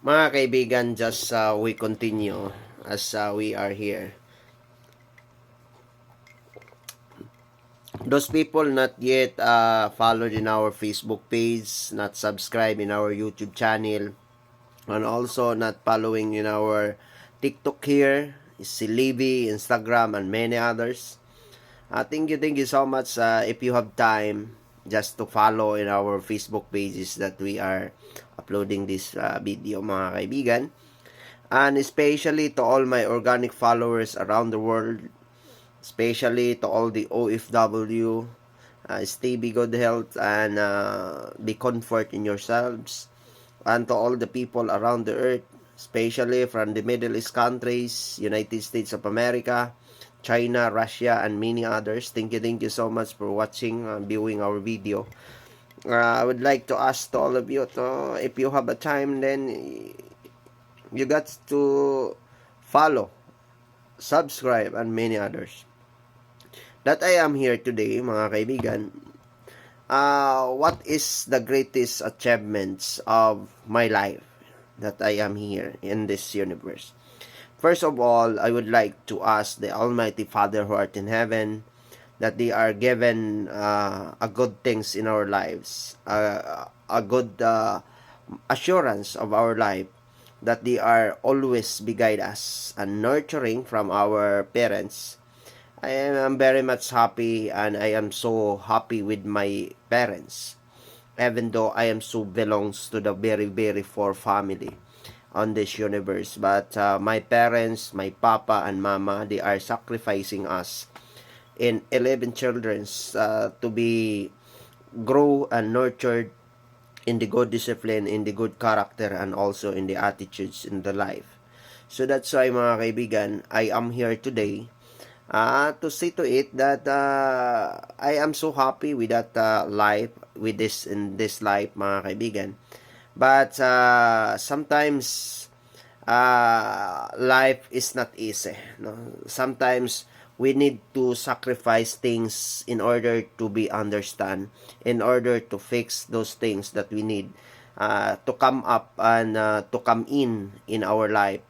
Mga kaibigan, just we continue as we are here. Those people not yet followed in our Facebook page, not subscribed in our YouTube channel, and also not following in our TikTok here, si Libby, Instagram, and many others. Thank you so much if you have time just to follow in our Facebook pages that we are uploading this video, mga kaibigan. And especially to all my organic followers around the world, especially to all the OFW, stay be good health and be comfort in yourselves, and to all the people around the earth, especially from the Middle East countries, United States of America, China, Russia, and many others. Thank you so much for watching and viewing our video. I would like to ask to all of you to, if you have a time, then you got to follow, subscribe, and many others. That I am here today, mga kaibigan. What is the greatest achievements of my life that I am here in this universe? First of all, I would like to ask the Almighty Father who art in heaven that they are given a good things in our lives, a good assurance of our life, that they are always be guide us and nurturing from our parents. I am very much happy, and I am so happy with my parents, even though I am so belongs to the very poor family on this universe. But my parents, my papa and mama, they are sacrificing us in 11 children to be grow and nurtured in the good discipline, in the good character, and also in the attitudes in the life. So that's why, mga kaibigan, I am here today to see to it that I am so happy with that life, with this in this life, mga kaibigan. But sometimes life is not easy. No? Sometimes we need to sacrifice things in order to be understand, in order to fix those things that we need to come up and to come in our life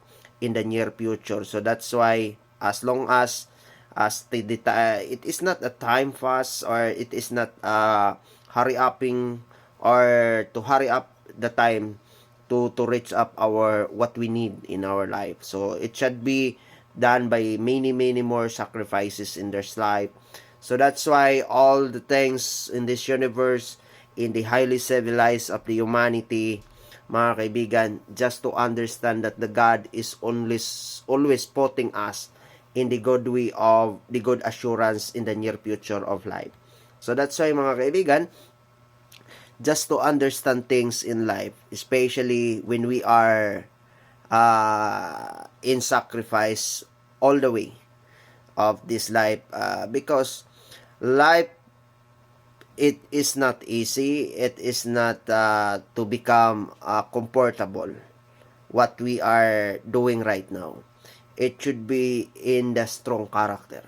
in the near future. So that's why, as long as it is not a time fast, or it is not hurry upping, or to hurry up the time to reach up our what we need in our life. So it should be done by many more sacrifices in their life. So that's why all the things in this universe, in the highly civilized of the humanity, mga kaibigan, just to understand that the God is always putting us in the good way of the good assurance in the near future of life. So that's why, mga kaibigan, just to understand things in life, especially when we are in sacrifice all the way of this life, because life, it is not easy, it is not to become comfortable what we are doing right now. It should be in the strong character,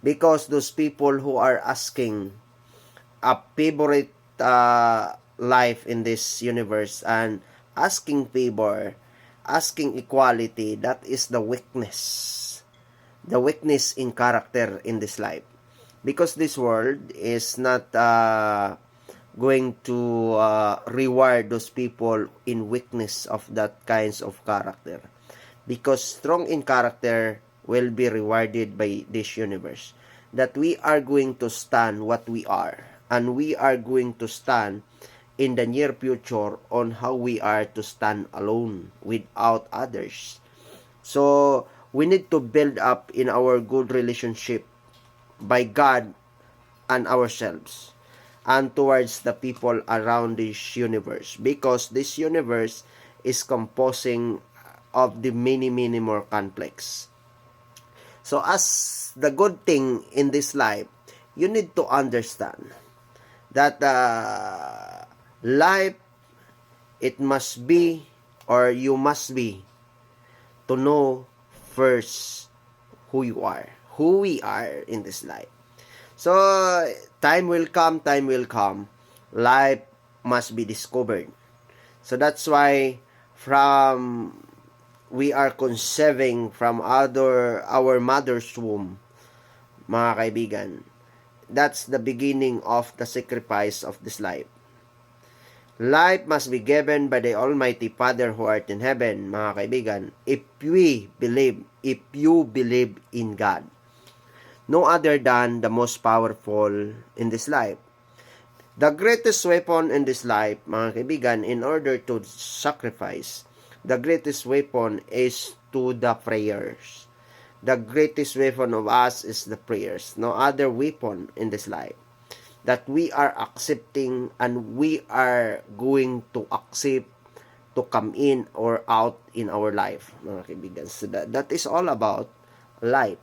because those people who are asking a favorite life in this universe and asking favor, asking equality, that is the weakness, the weakness in character in this life, because this world is not going to reward those people in weakness of that kinds of character, because strong in character will be rewarded by this universe, that we are going to stand what we are, and we are going to stand in the near future on how we are to stand alone without others. So we need to build up in our good relationship by God and ourselves, and towards the people around this universe, because this universe is composing of the many more complex. So as the good thing in this life, you need to understand that life, it must be, or you must be, to know first who you are, who we are in this life. So time will come, life must be discovered. So that's why from we are conceiving from our mother's womb, mga kaibigan. That's the beginning of the sacrifice of this life. Life must be given by the Almighty Father who art in heaven, mga kaibigan, if you believe in God. No other than the most powerful in this life. The greatest weapon in this life, mga kaibigan, in order to sacrifice, the greatest weapon is to the prayers. The greatest weapon of us is the prayers. No other weapon in this life that we are accepting and we are going to accept to come in or out in our life, mga kaibigan. So that is all about life.